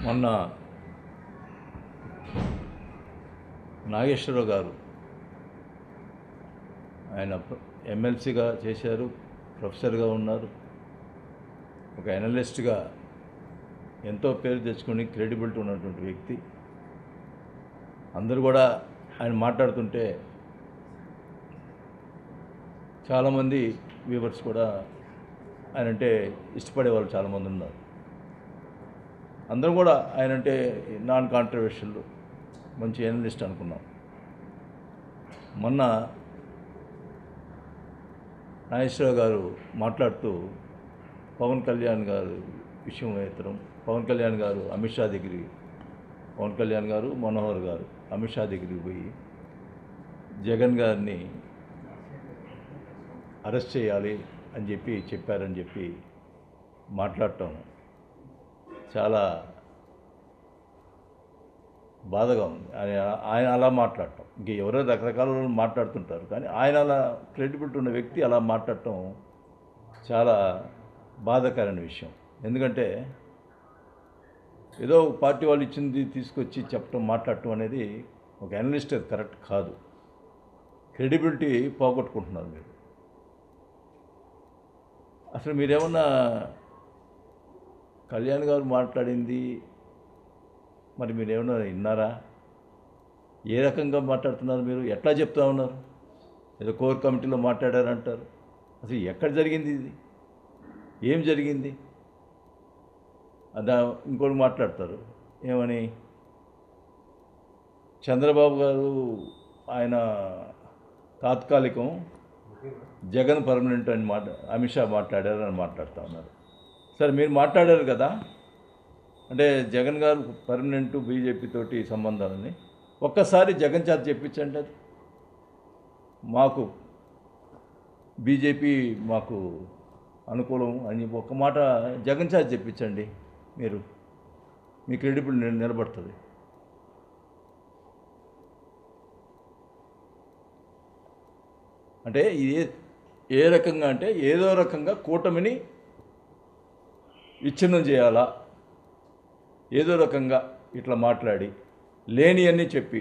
మొన్న నాగేశ్వరరావు గారు ఆయన ఎమ్మెల్సీగా చేశారు, ప్రొఫెసర్గా ఉన్నారు, ఒక అనలిస్ట్గా ఎంతో పేరు తెచ్చుకొని క్రెడిబిలిటీ ఉన్నటువంటి వ్యక్తి. అందరూ కూడా ఆయన మాట్లాడుతుంటే చాలామంది వ్యూవర్స్ కూడా ఆయన అంటే ఇష్టపడే వాళ్ళు చాలామంది ఉన్నారు. అందరం కూడా ఆయన అంటే నాన్ కాంట్రవర్షియల్ మంచి అనలిస్ట్ అనుకున్నాం. మొన్న నాగేశ్వరరావు గారు మాట్లాడుతూ పవన్ కళ్యాణ్ గారు విషయం ఎత్తడం, పవన్ కళ్యాణ్ గారు అమిత్ షా దగ్గరికి, పవన్ కళ్యాణ్ గారు మనోహర్ గారు అమిత్ షా దగ్గరికి పోయి జగన్ గారిని అరెస్ట్ చేయాలి అని చెప్పారని చెప్పి మాట్లాడటం చాలా బాధగా ఉంది. ఆయన అలా మాట్లాడటం, ఇంక ఎవరో రకరకాల మాట్లాడుతుంటారు, కానీ ఆయన అలా క్రెడిబిలిటీ ఉన్న వ్యక్తి అలా మాట్లాడటం చాలా బాధాకరమైన విషయం. ఎందుకంటే ఏదో పార్టీ వాళ్ళు ఇచ్చింది తీసుకొచ్చి చెప్పడం, మాట్లాడటం అనేది ఒక అనలిస్ట్ అది కరెక్ట్ కాదు. క్రెడిబిలిటీ పోగొట్టుకుంటున్నారు మీరు. అసలు మీరేమన్నా కళ్యాణ్ గారు మాట్లాడింది మరి మీరేమన్నా విన్నారా? ఏ రకంగా మాట్లాడుతున్నారు మీరు? ఎట్లా చెప్తా ఉన్నారు? ఏదో కోర్ కమిటీలో మాట్లాడారంటారు. అసలు ఎక్కడ జరిగింది ఇది? ఏం జరిగింది? అదా ఇంకోటి మాట్లాడతారు ఏమని, చంద్రబాబు గారు ఆయన తాత్కాలికం, జగన్ పర్మనెంట్ అని అమిత్ షా మాట్లాడారని మాట్లాడుతూ ఉన్నారు. సరే, మీరు మాట్లాడారు కదా, అంటే జగన్ గారు పర్మనెంట్ బీజేపీ తోటి సంబంధాలని ఒక్కసారి జగన్ చేత చెప్పించండి. అది మాకు బీజేపీ మాకు అనుకూలం అని ఒక్క మాట జగన్ చేత చెప్పించండి, మీరు మీ క్రెడిబుల్ నిలబడుతుంది. అంటే ఇది ఏ రకంగా అంటే ఏదో రకంగా కూటమిని విచ్ఛిన్నం చేయాలా, ఏదో రకంగా ఇట్లా మాట్లాడి లేని అన్నీ చెప్పి,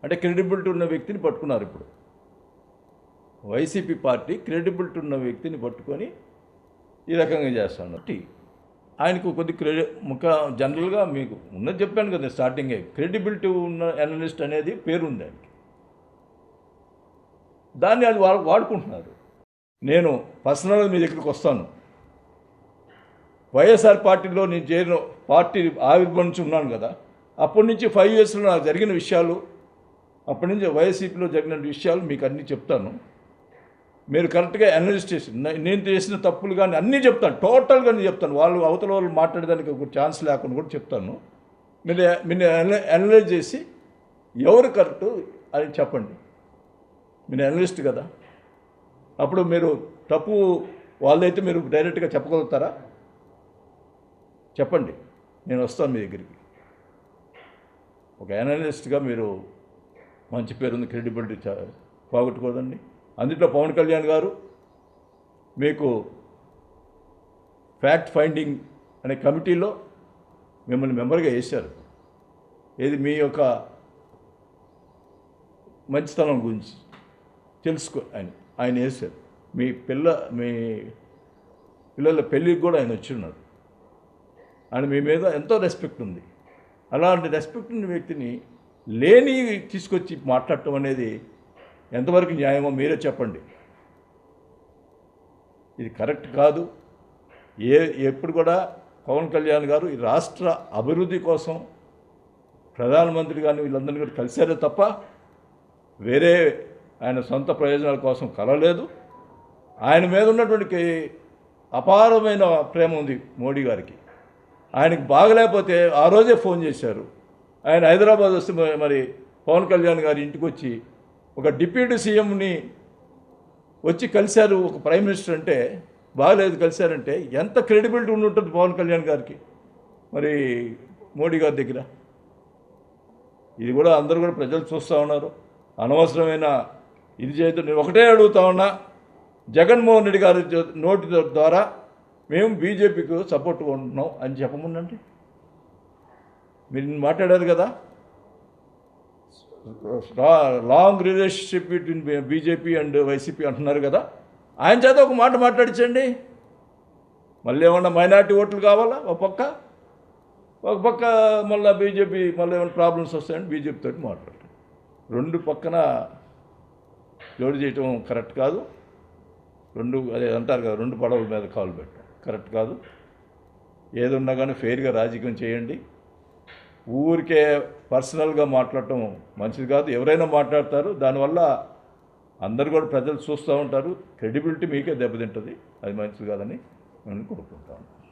అంటే క్రెడిబిలిటీ ఉన్న వ్యక్తిని పట్టుకున్నారు. ఇప్పుడు వైసీపీ పార్టీ క్రెడిబిలిటీ ఉన్న వ్యక్తిని పట్టుకొని ఈ రకంగా చేస్తున్నారు. ఆయనకు కొద్ది జనరల్గా మీకు ఉన్నది చెప్పాను కదా స్టార్టింగే, క్రెడిబిలిటీ ఉన్న అనలిస్ట్ అనేది పేరుంది ఆయనకి. దాన్ని అది వాడుకుంటున్నారు. నేను పర్సనల్గా మీ దగ్గరికి వస్తాను. వైఎస్ఆర్ పార్టీలో నేను చేరిన పార్టీ ఆవిర్భావం నుంచి ఉన్నాను కదా, అప్పటి నుంచి 5 yearsలో నాకు జరిగిన విషయాలు, అప్పటి నుంచి వైసీపీలో జరిగిన విషయాలు మీకు అన్నీ చెప్తాను. మీరు కరెక్ట్గా అనలైజ్ చేసి నేను చేసిన తప్పులు కానీ అన్నీ చెప్తాను, టోటల్గా నేను చెప్తాను. అవతల వాళ్ళు మాట్లాడేదానికి ఒక ఛాన్స్ లేకుండా కూడా చెప్తాను. మీరు అనలైజ్ చేసి ఎవరు కరెక్ట్ అని చెప్పండి. మీరు అనలిస్ట్ కదా, అప్పుడు మీరు తప్పు వాళ్ళైతే మీరు డైరెక్ట్గా చెప్పగలుగుతారా? చెప్పండి, నేను వస్తాను మీ దగ్గరికి. ఒక అనలిస్ట్గా మీరు మంచి పేరుంది, క్రెడిబిలిటీ పోగొట్టుకోదండి. అందులో పవన్ కళ్యాణ్ గారు మీకు ఫ్యాక్ట్ ఫైండింగ్ అనే కమిటీలో మిమ్మల్ని మెంబర్గా వేశారు. ఏది మీ యొక్క మంచితనం గురించి తెలుసుకో ఆయన వేశారు. మీ పిల్లల పెళ్ళికి కూడా ఆయన వచ్చి ఉన్నారు. ఆయన మీ మీద ఎంతో రెస్పెక్ట్ ఉంది. అలాంటి రెస్పెక్ట్ ఉన్న వ్యక్తిని లేని తీసుకొచ్చి మాట్లాడటం అనేది ఎంతవరకు న్యాయమో మీరే చెప్పండి. ఇది కరెక్ట్ కాదు. ఎప్పుడు కూడా పవన్ కళ్యాణ్ గారు ఈ రాష్ట్ర అభివృద్ధి కోసం ప్రధానమంత్రి కానీ వీళ్ళందరినీ కూడా కలిశారే తప్ప వేరే ఆయన సొంత ప్రయోజనాల కోసం కలలేదు. ఆయన మీద ఉన్నటువంటి అపారమైన ప్రేమ ఉంది మోడీ గారికి. ఆయనకు బాగలేకపోతే ఆ రోజే ఫోన్ చేశారు. ఆయన హైదరాబాద్ వస్తే మరి పవన్ కళ్యాణ్ గారి ఇంటికి వచ్చి ఒక డిప్యూటీ సీఎంని వచ్చి కలిశారు. ఒక ప్రైమ్ మినిస్టర్ అంటే బాగలేదు కలిశారంటే ఎంత క్రెడిబిలిటీ ఉండి ఉంటుంది పవన్ కళ్యాణ్ గారికి మరి మోడీ గారి దగ్గర. ఇది కూడా అందరూ కూడా ప్రజలు చూస్తూ ఉన్నారు. అనవసరమైన ఇది చేయదు. నేను ఒకటే అడుగుతా ఉన్నా, జగన్మోహన్ రెడ్డి గారి నోటి ద్వారా మేము బీజేపీకి సపోర్ట్గా ఉంటున్నాం అని చెప్పమనండి. మీరు మాట్లాడారు కదా, long relationship between BJP and YCP అంటున్నారు కదా, ఆయన చేత ఒక మాట మాట్లాడించండి. మళ్ళీ ఏమన్నా మైనారిటీ ఓట్లు కావాలా ఒక పక్క మళ్ళీ బీజేపీ మళ్ళీ ఏమైనా ప్రాబ్లమ్స్ వస్తాయని బీజేపీతో మాట్లాడండి. రెండు పక్కన జోడు చేయటం కరెక్ట్ కాదు. అదే అంటారు కదా, రెండు పడవల మీద కాలు పెట్టడం కరెక్ట్ కాదు. ఏదున్నా కానీ ఫెయిర్గా రాజకీయం చేయండి. ఊరికే పర్సనల్గా మాట్లాడటం మంచిది కాదు. ఎవరైనా మాట్లాడతారు, దానివల్ల అందరు కూడా ప్రజలు చూస్తూ ఉంటారు, క్రెడిబిలిటీ మీకే దెబ్బతింటుంది. అది మంచిది కాదని నేను కోరుకుంటాను.